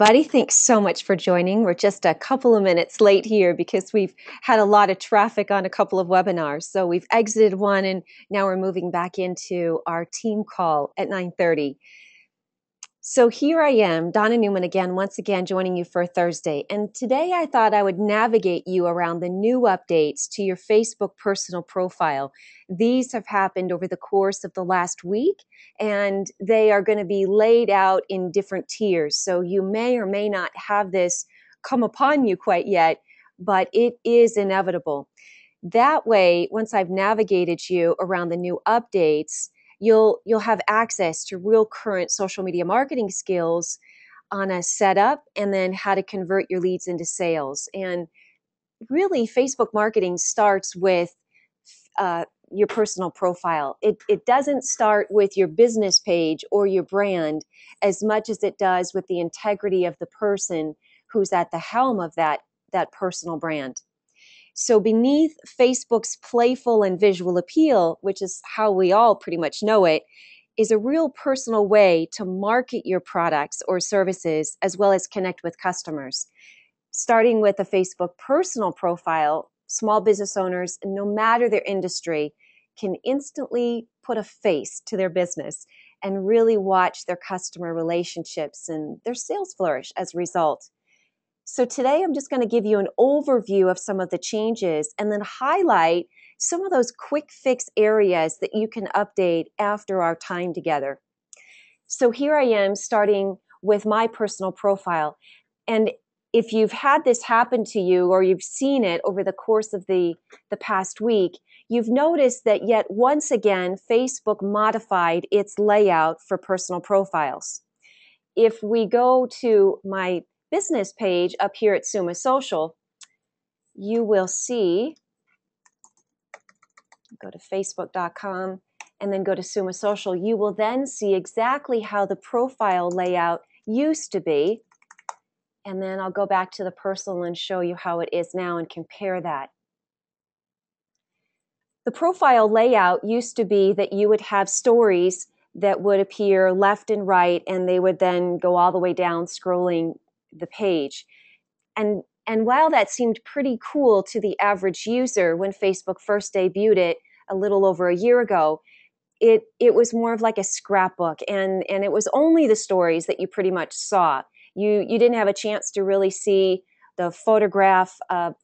everybody. Thanks so much for joining. We're just a couple of minutes late here because we've had a lot of traffic on a couple of webinars. So we've exited one and now we're moving back into our team call at 9:30. So here I am, Donna Newman again, once again joining you for Thursday. And today I thought I would navigate you around the new updates to your Facebook personal profile. These have happened over the course of the last week, and they are going to be laid out in different tiers. So you may or may not have this come upon you quite yet, but it is inevitable. That way, once I've navigated you around the new updates, you'll have access to real current social media marketing skills on a setup and then how to convert your leads into sales. And really, Facebook marketing starts with your personal profile. It doesn't start with your business page or your brand as much as it does with the integrity of the person who's at the helm of that personal brand. So beneath Facebook's playful and visual appeal, which is how we all pretty much know it, is a real personal way to market your products or services as well as connect with customers. Starting with a Facebook personal profile, small business owners, no matter their industry, can instantly put a face to their business and really watch their customer relationships and their sales flourish as a result. So today I'm just going to give you an overview of some of the changes and then highlight some of those quick fix areas that you can update after our time together. So here I am starting with my personal profile. And if you've had this happen to you or you've seen it over the course of the past week, you've noticed that yet once again, Facebook modified its layout for personal profiles. If we go to my business page up here at Summa Social, you will see, go to facebook.com and then go to Summa Social, you will then see exactly how the profile layout used to be. And then I'll go back to the personal and show you how it is now and compare that. The profile layout used to be that you would have stories that would appear left and right, and they would then go all the way down scrolling the page. And while that seemed pretty cool to the average user when Facebook first debuted it a little over a year ago, it was more of like a scrapbook, and it was only the stories that you pretty much saw. You didn't have a chance to really see the photograph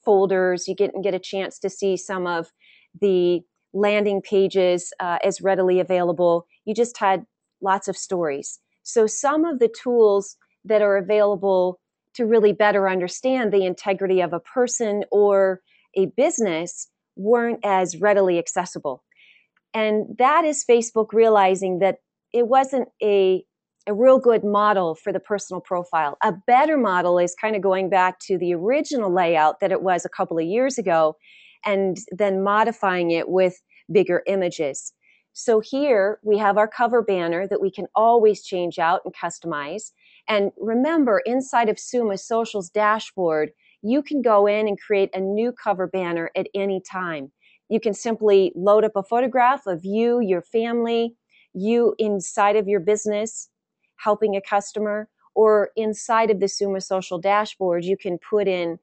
folders. You didn't get a chance to see some of the landing pages as readily available. You just had lots of stories. So some of the tools that are available to really better understand the integrity of a person or a business weren't as readily accessible. And that is Facebook realizing that it wasn't a real good model for the personal profile. A better model is kind of going back to the original layout that it was a couple of years ago and then modifying it with bigger images. So here we have our cover banner that we can always change out and customize. And remember, inside of Summa Social's dashboard, you can go in and create a new cover banner at any time. You can simply load up a photograph of you, your family, you inside of your business, helping a customer, or inside of the Summa Social dashboard, you can put in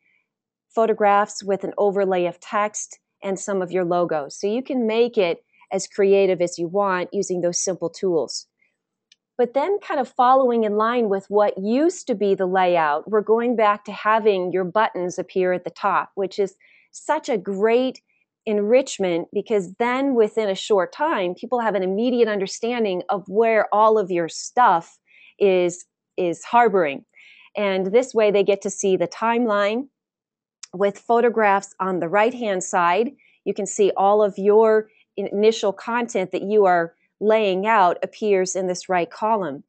photographs with an overlay of text and some of your logos. So you can make it as creative as you want using those simple tools. But then kind of following in line with what used to be the layout, we're going back to having your buttons appear at the top, which is such a great enrichment because then within a short time, people have an immediate understanding of where all of your stuff is harboring. And this way they get to see the timeline with photographs on the right-hand side. You can see all of your initial content that you are laying out appears in this right column.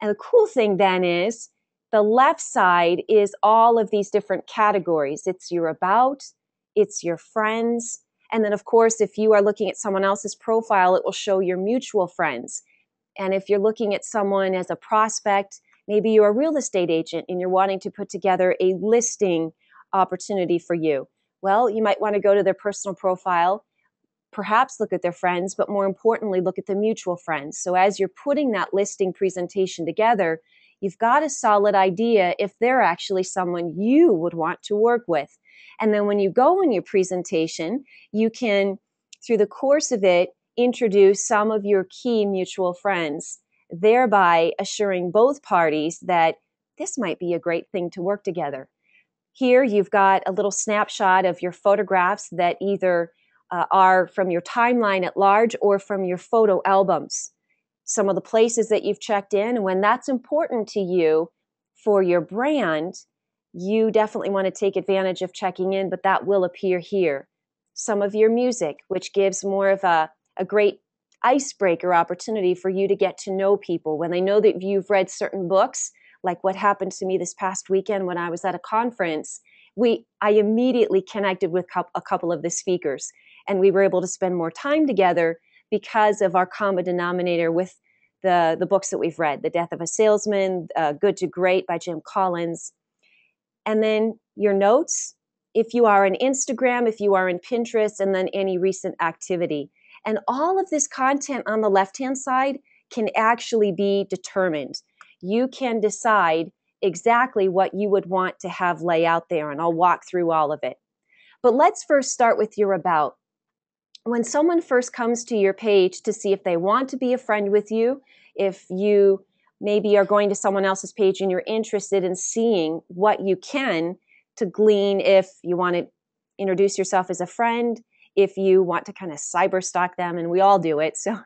And the cool thing then is the left side is all of these different categories. It's your about, it's your friends, and then of course if you are looking at someone else's profile, it will show your mutual friends. And if you're looking at someone as a prospect, maybe you're a real estate agent and you're wanting to put together a listing opportunity for you. Well, you might want to go to their personal profile, perhaps look at their friends, but more importantly, look at the mutual friends. So as you're putting that listing presentation together, you've got a solid idea if they're actually someone you would want to work with. And then when you go in your presentation, you can, through the course of it, introduce some of your key mutual friends, thereby assuring both parties that this might be a great thing to work together. Here you've got a little snapshot of your photographs that either are from your timeline at large or from your photo albums. Some of the places that you've checked in, and when that's important to you for your brand, you definitely want to take advantage of checking in, but that will appear here. Some of your music, which gives more of a great icebreaker opportunity for you to get to know people. When they know that you've read certain books, like what happened to me this past weekend when I was at a conference, I immediately connected with a couple of the speakers, and we were able to spend more time together because of our common denominator with the books that we've read, The Death of a Salesman, Good to Great by Jim Collins. And then your notes, if you are on Instagram, if you are in Pinterest, and then any recent activity. And all of this content on the left-hand side can actually be determined. You can decide exactly what you would want to have lay out there, and I'll walk through all of it. But let's first start with your about. When someone first comes to your page to see if they want to be a friend with you, if you maybe are going to someone else's page and you're interested in seeing what you can to glean, if you want to introduce yourself as a friend, if you want to kind of cyber stalk them, and we all do it, so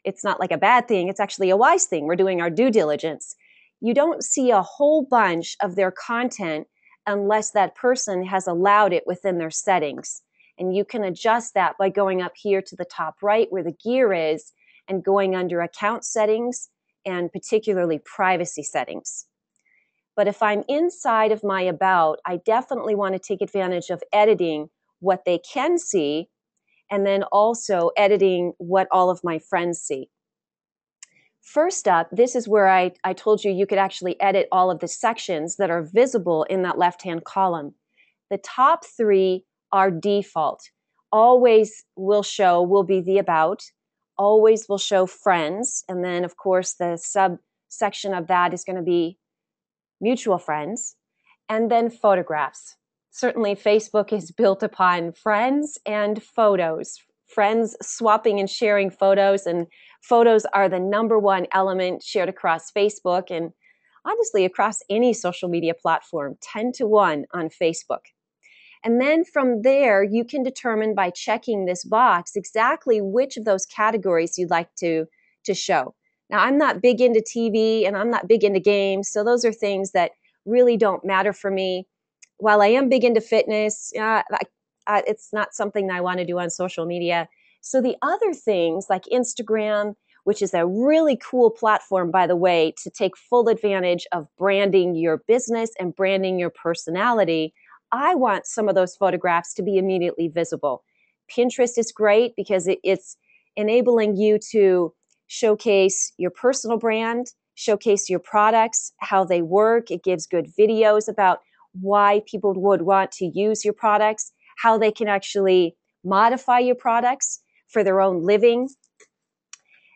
it's not like a bad thing, it's actually a wise thing. We're doing our due diligence. You don't see a whole bunch of their content unless that person has allowed it within their settings. And you can adjust that by going up here to the top right where the gear is and going under account settings and particularly privacy settings. But if I'm inside of my about, I definitely want to take advantage of editing what they can see and then also editing what all of my friends see. First up, this is where I told you could actually edit all of the sections that are visible in that left-hand column. The top three are default. Always will be the about, always will show friends, and then of course the subsection of that is going to be mutual friends, and then photographs. Certainly Facebook is built upon friends and photos. Friends swapping and sharing photos, and photos are the number one element shared across Facebook and honestly across any social media platform, 10 to 1 on Facebook. And then from there, you can determine by checking this box exactly which of those categories you'd like to show. Now, I'm not big into TV and I'm not big into games, so those are things that really don't matter for me. While I am big into fitness, it's not something that I want to do on social media. So the other things like Instagram, which is a really cool platform, by the way, to take full advantage of branding your business and branding your personality, I want some of those photographs to be immediately visible. Pinterest is great because it's enabling you to showcase your personal brand, showcase your products, how they work. It gives good videos about why people would want to use your products, how they can actually modify your products for their own living.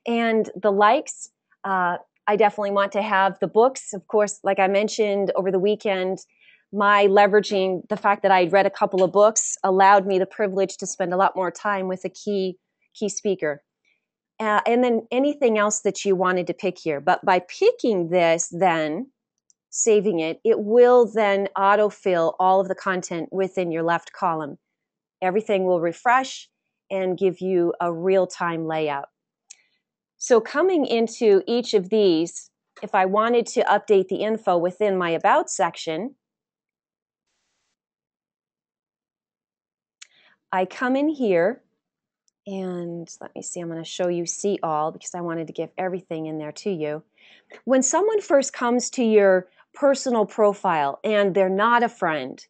And the likes, I definitely want to have the books. Of course, like I mentioned over the weekend, my leveraging the fact that I'd read a couple of books allowed me the privilege to spend a lot more time with a key speaker. And then anything else that you wanted to pick here. But by picking this, then saving it, it will then autofill all of the content within your left column. Everything will refresh and give you a real-time layout. So coming into each of these, if I wanted to update the info within my About section, I come in here and let me see, I'm going to show you See All because I wanted to give everything in there to you. When someone first comes to your personal profile and they're not a friend,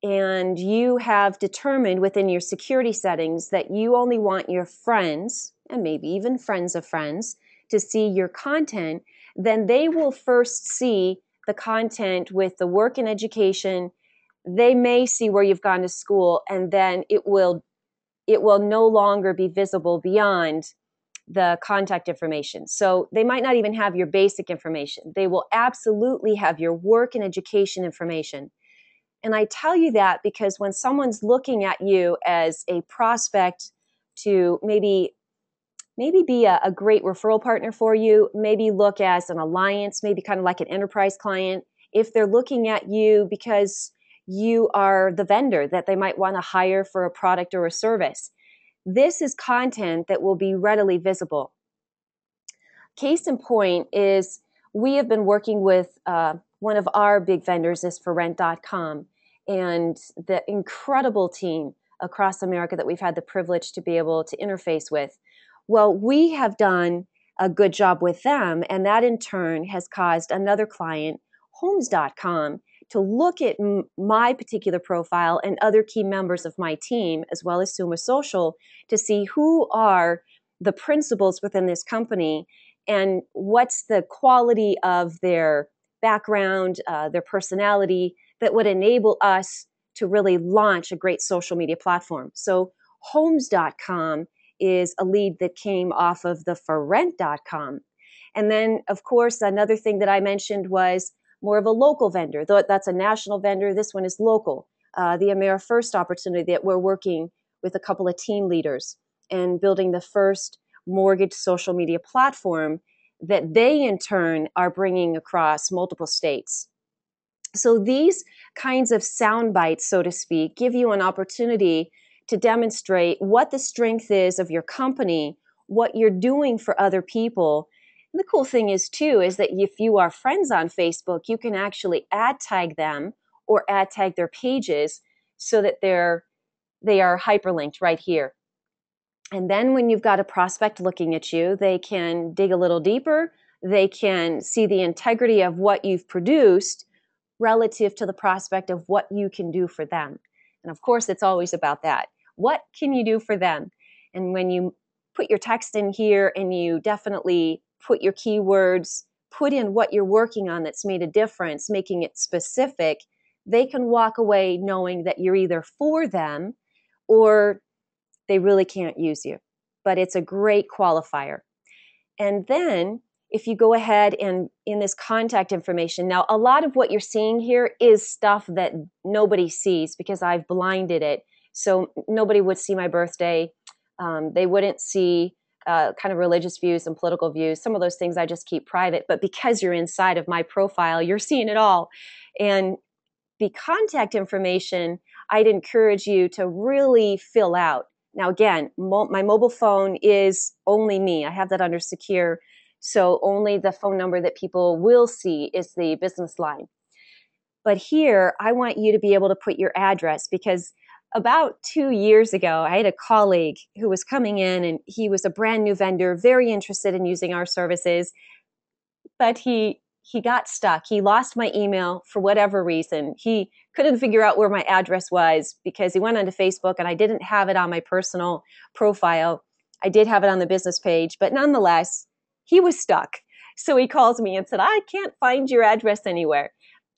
and you have determined within your security settings that you only want your friends, and maybe even friends of friends, to see your content, then they will first see the content with the work and education. They may see where you've gone to school, and then it will no longer be visible beyond the contact information. So they might not even have your basic information. They will absolutely have your work and education information. And I tell you that because when someone's looking at you as a prospect to maybe be a great referral partner for you, maybe look as an alliance, maybe kind of like an enterprise client, if they're looking at you because you are the vendor that they might want to hire for a product or a service, this is content that will be readily visible. Case in point is we have been working with one of our big vendors is ForRent.com, and the incredible team across America that we've had the privilege to be able to interface with. Well, we have done a good job with them, and that in turn has caused another client, Homes.com, to look at my particular profile and other key members of my team, as well as Summa Social, to see who are the principals within this company and what's the quality of their background, their personality that would enable us to really launch a great social media platform. So Homes.com is a lead that came off of the ForRent.com. And then, of course, another thing that I mentioned was more of a local vendor. Though that's a national vendor, this one is local. The AmeriFirst opportunity that we're working with a couple of team leaders and building the first mortgage social media platform that they in turn are bringing across multiple states. So these kinds of sound bites, so to speak, give you an opportunity to demonstrate what the strength is of your company, what you're doing for other people. And the cool thing is too, is that if you are friends on Facebook, you can actually ad tag them or ad tag their pages so that they are hyperlinked right here. And then when you've got a prospect looking at you, they can dig a little deeper. They can see the integrity of what you've produced relative to the prospect of what you can do for them. And of course, it's always about that. What can you do for them? And when you put your text in here and you definitely put your keywords, put in what you're working on that's made a difference, making it specific, they can walk away knowing that you're either for them or they really can't use you. But it's a great qualifier. And then if you go ahead and in this contact information, now a lot of what you're seeing here is stuff that nobody sees because I've blinded it. So nobody would see my birthday. They wouldn't see kind of religious views and political views. Some of those things I just keep private. But because you're inside of my profile, you're seeing it all. And the contact information, I'd encourage you to really fill out. Now, again, my mobile phone is only me. I have that under secure. So only the phone number that people will see is the business line. But here, I want you to be able to put your address because about 2 years ago, I had a colleague who was coming in and he was a brand new vendor, very interested in using our services, but he got stuck. He lost my email for whatever reason. He couldn't figure out where my address was because he went onto Facebook and I didn't have it on my personal profile. I did have it on the business page, but nonetheless, he was stuck. So he calls me and said, I can't find your address anywhere.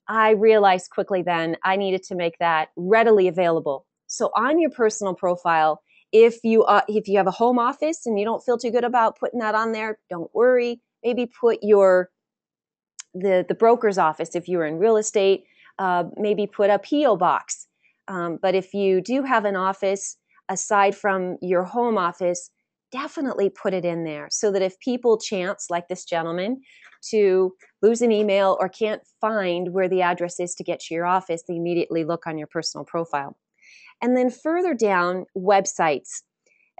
I realized quickly then I needed to make that readily available. So on your personal profile, if you have a home office and you don't feel too good about putting that on there, don't worry. Maybe put the broker's office if you're in real estate, maybe put a P.O. box. But if you do have an office aside from your home office, definitely put it in there so that if people chance, like this gentleman, to lose an email or can't find where the address is to get to your office, they immediately look on your personal profile. And then further down, websites.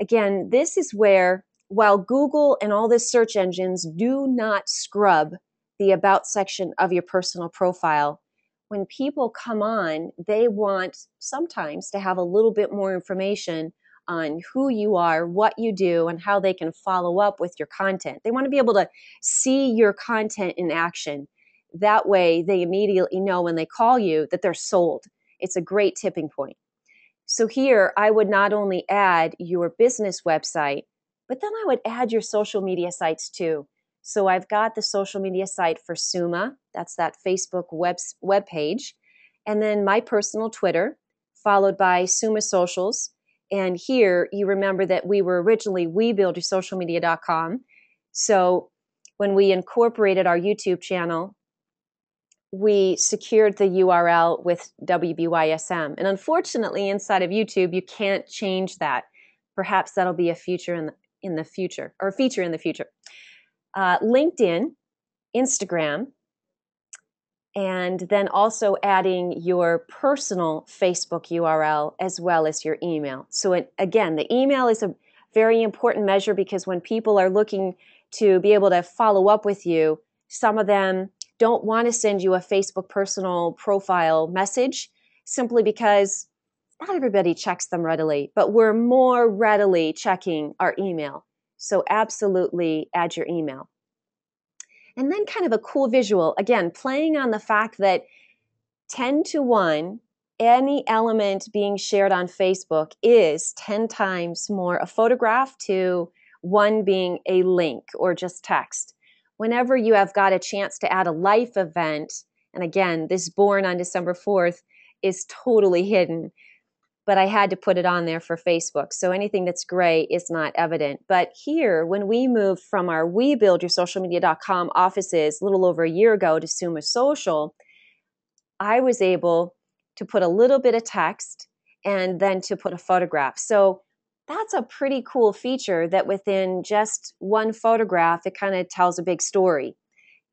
Again, this is where, while Google and all the search engines do not scrub the about section of your personal profile, when people come on, they want sometimes to have a little bit more information on who you are, what you do, and how they can follow up with your content. They want to be able to see your content in action. That way, they immediately know when they call you that they're sold. It's a great tipping point. So here, I would not only add your business website, but then I would add your social media sites too. So I've got the social media site for Summa, that's that Facebook web page, and then my personal Twitter, followed by Summa Socials, And here you remember that we were originally WeBuildYourSocialMedia.com. So when we incorporated our YouTube channel, we secured the URL with WBYSM. And unfortunately, inside of YouTube, you can't change that. Perhaps that'll be a feature in the future, or a feature in the future. LinkedIn, Instagram, and then also adding your personal Facebook URL as well as your email. So again, the email is a very important measure because when people are looking to be able to follow up with you, some of them don't want to send you a Facebook personal profile message simply because not everybody checks them readily, but we're more readily checking our email. So absolutely add your email. And then kind of a cool visual, again, playing on the fact that 10 to 1, any element being shared on Facebook is 10 times more a photograph to 1 being a link or just text. Whenever you have got a chance to add a life event, and again, this born on December 4th is totally hidden, but I had to put it on there for Facebook. So anything that's gray is not evident. But here, when we moved from our WeBuildYourSocialMedia.com offices a little over a year ago to Summa Social, I was able to put a little bit of text and then to put a photograph. So that's a pretty cool feature that within just one photograph, it kind of tells a big story.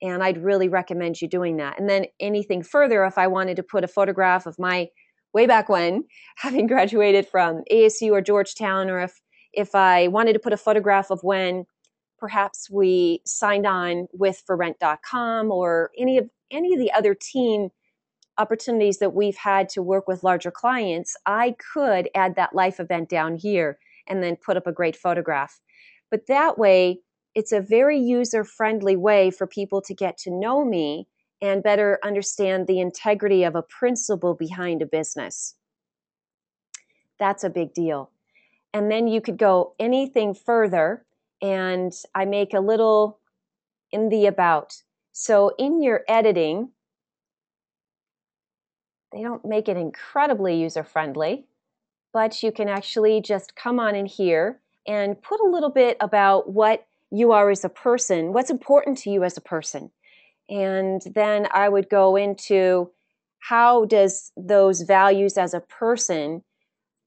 And I'd really recommend you doing that. And then anything further, if I wanted to put a photograph of my way back when, having graduated from ASU or Georgetown, or if I wanted to put a photograph of when perhaps we signed on with ForRent.com or any of the other team opportunities that we've had to work with larger clients, I could add that life event down here and then put up a great photograph. But that way, it's a very user-friendly way for people to get to know me and better understand the integrity of a principle behind a business. That's a big deal. And then you could go anything further, and I make a little in the about. So in your editing, they don't make it incredibly user-friendly, but you can actually just come on in here and put a little bit about what you are as a person, what's important to you as a person. And then I would go into how does those values as a person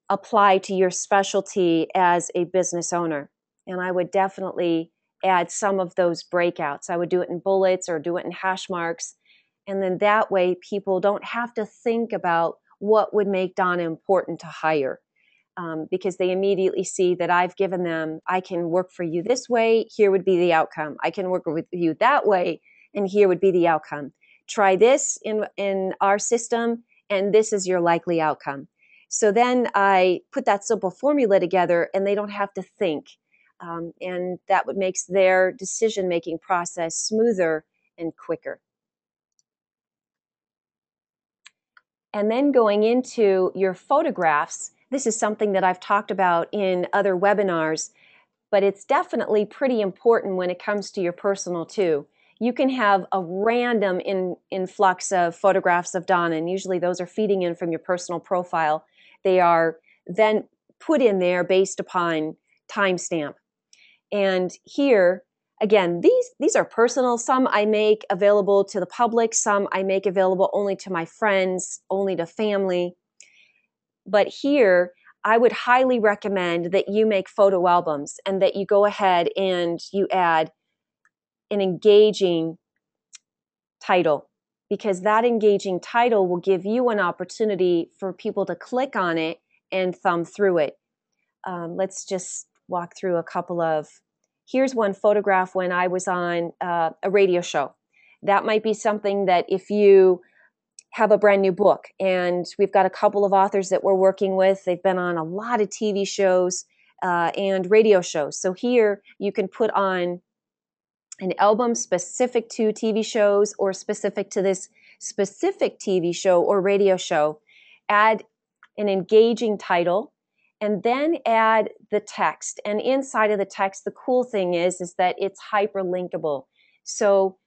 apply to your specialty as a business owner. And I would definitely add some of those breakouts. I would do it in bullets or do it in hash marks. And then that way people don't have to think about what would make Donna important to hire. Because they immediately see that I've given them, I can work for you this way, here would be the outcome. I can work with you that way, and here would be the outcome. Try this in our system, and this is your likely outcome. So then I put that simple formula together, and they don't have to think. And that makes their decision-making process smoother and quicker. And then going into your photographs, this is something that I've talked about in other webinars, but it's definitely pretty important when it comes to your personal too. You can have a random influx of photographs of Donna, and usually those are feeding in from your personal profile. They are then put in there based upon timestamp. And here, again, these are personal. Some I make available to the public. Some I make available only to my friends, only to family. But here, I would highly recommend that you make photo albums and that you go ahead and you add an engaging title, because that engaging title will give you an opportunity for people to click on it and thumb through it. Let's just walk through a couple of, here's one photograph when I was on a radio show. That might be something that if you have a brand new book, and we've got a couple of authors that we're working with. They've been on a lot of TV shows and radio shows. So here you can put on an album specific to TV shows or specific to this specific TV show or radio show. Add an engaging title and then add the text. And inside of the text, the cool thing is that it's hyperlinkable. So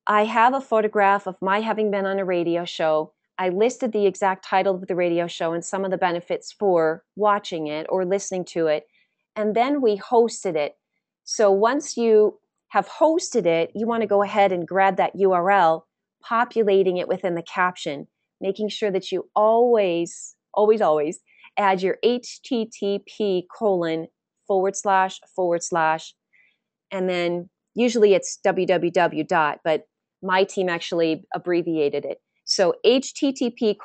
I have a photograph of my having been on a radio show, I listed the exact title of the radio show and some of the benefits for watching it or listening to it. And then we hosted it. So once you have hosted it, you want to go ahead and grab that URL, populating it within the caption, making sure that you always add your http:// and then usually it's www dot, but my team actually abbreviated it. So http://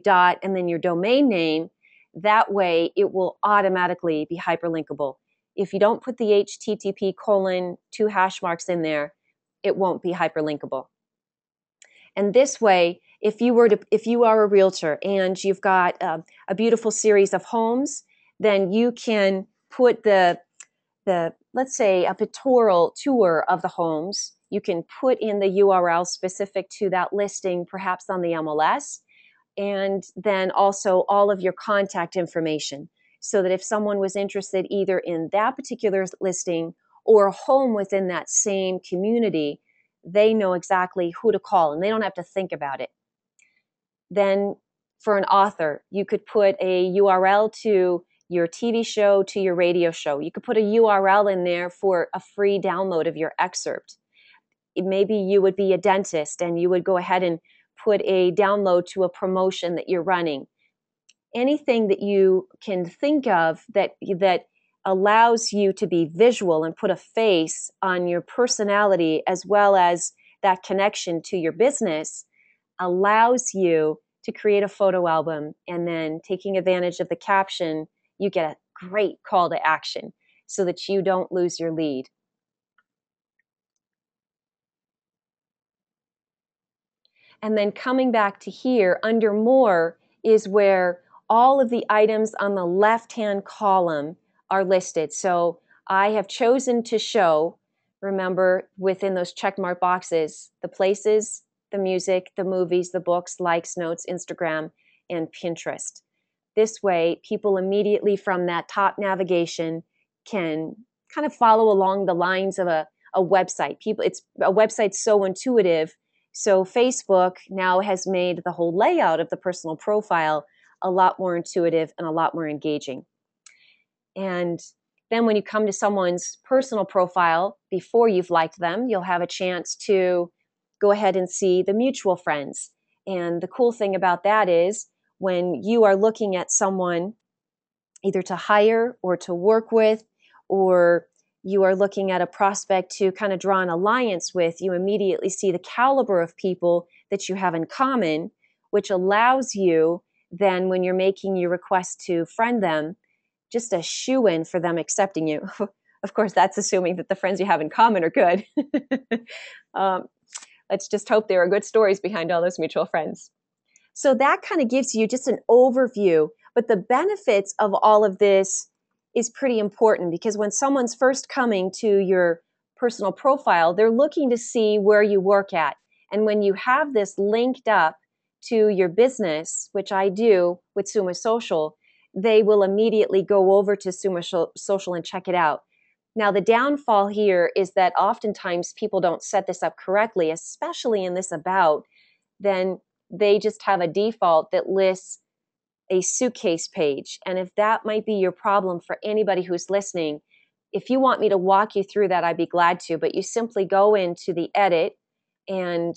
dot, and then your domain name. That way it will automatically be hyperlinkable. If you don't put the http:// 2 hash marks in there, it won't be hyperlinkable. And this way, if you are a realtor and you've got a beautiful series of homes, then you can put the let's say a pictorial tour of the homes. You can put in the URL specific to that listing, perhaps on the MLS, and then also all of your contact information, so that if someone was interested either in that particular listing or a home within that same community, they know exactly who to call and they don't have to think about it. Then for an author, you could put a URL to your TV show, to your radio show. You could put a URL in there for a free download of your excerpt. Maybe you would be a dentist and you would go ahead and put a download to a promotion that you're running. Anything that you can think of that allows you to be visual and put a face on your personality as well as that connection to your business allows you to create a photo album, and then taking advantage of the caption, you get a great call to action so that you don't lose your lead. And then coming back to here, under More is where all of the items on the left-hand column are listed. So I have chosen to show, remember, within those checkmark boxes, the places, the music, the movies, the books, likes, notes, Instagram, and Pinterest. This way, people immediately from that top navigation can kind of follow along the lines of a website. A website's so intuitive. So Facebook now has made the whole layout of the personal profile a lot more intuitive and a lot more engaging. And then when you come to someone's personal profile, before you've liked them, you'll have a chance to go ahead and see the mutual friends. And the cool thing about that is when you are looking at someone either to hire or to work with, or you are looking at a prospect to kind of draw an alliance with, you immediately see the caliber of people that you have in common, which allows you then when you're making your request to friend them, just a shoo-in for them accepting you. Of course, that's assuming that the friends you have in common are good. Let's just hope there are good stories behind all those mutual friends. So that kind of gives you just an overview, but the benefits of all of this is pretty important because when someone's first coming to your personal profile, they're looking to see where you work at. And when you have this linked up to your business, which I do with Summa Social, they will immediately go over to Summa Social and check it out. Now, the downfall here is that oftentimes people don't set this up correctly, especially in this about. Then they just have a default that lists a suitcase page. And if that might be your problem for anybody who's listening, if you want me to walk you through that, I'd be glad to. But you simply go into the edit and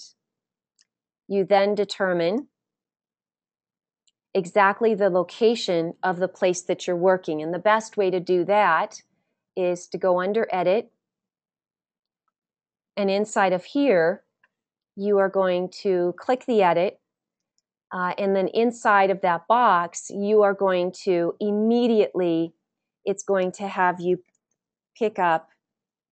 you then determine exactly the location of the place that you're working. And the best way to do that is to go under edit. And inside of here, you are going to click the edit. And then inside of that box, you are going to immediately, it's going to have you pick up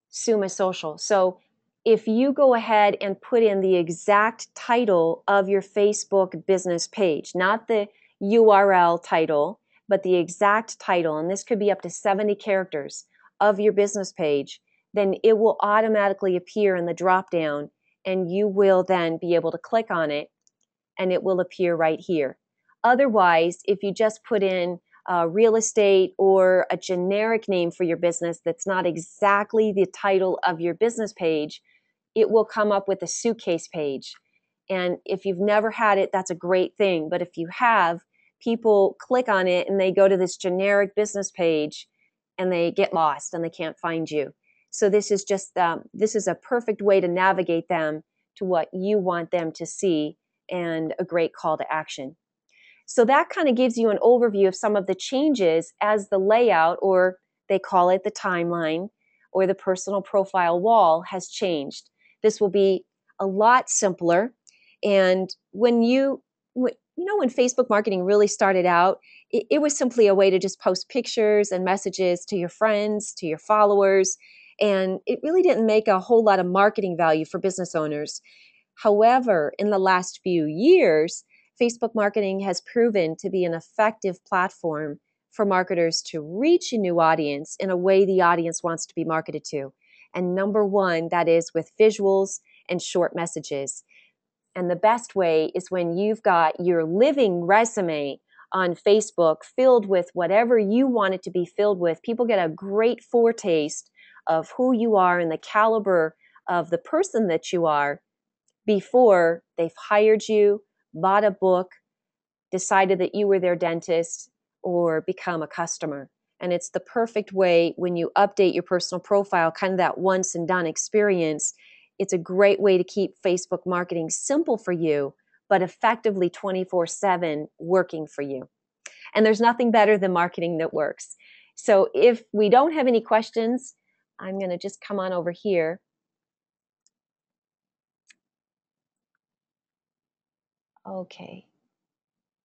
Summa Social. So if you go ahead and put in the exact title of your Facebook business page, not the URL title, but the exact title, and this could be up to 70 characters of your business page, then it will automatically appear in the drop down and you will then be able to click on it and it will appear right here. Otherwise, if you just put in real estate or a generic name for your business that's not exactly the title of your business page, it will come up with a suitcase page. And if you've never had it, that's a great thing. But if you have, people click on it and they go to this generic business page and they get lost and they can't find you. So this is just this is a perfect way to navigate them to what you want them to see, and a great call to action. So that kind of gives you an overview of some of the changes as the layout, or they call it the timeline, or the personal profile wall has changed. This will be a lot simpler. And when when Facebook marketing really started out, it was simply a way to just post pictures and messages to your friends, to your followers, and it really didn't make a whole lot of marketing value for business owners. However, in the last few years, Facebook marketing has proven to be an effective platform for marketers to reach a new audience in a way the audience wants to be marketed to. And number one, that is with visuals and short messages. And the best way is when you've got your living resume on Facebook filled with whatever you want it to be filled with. People get a great foretaste of who you are and the caliber of the person that you are before they've hired you, bought a book, decided that you were their dentist, or become a customer. And it's the perfect way when you update your personal profile, kind of that once and done experience. It's a great way to keep Facebook marketing simple for you, but effectively 24/7 working for you. And there's nothing better than marketing that works. So if we don't have any questions, I'm going to just come on over here. Okay.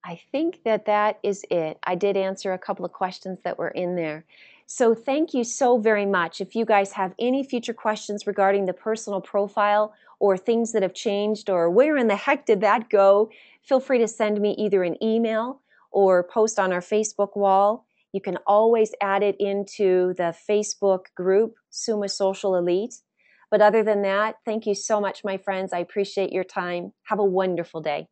I think that is it. I did answer a couple of questions that were in there. So thank you so very much. If you guys have any future questions regarding the personal profile or things that have changed or where in the heck did that go, feel free to send me either an email or post on our Facebook wall. You can always add it into the Facebook group, Summa Social Elite. But other than that, thank you so much, my friends. I appreciate your time. Have a wonderful day.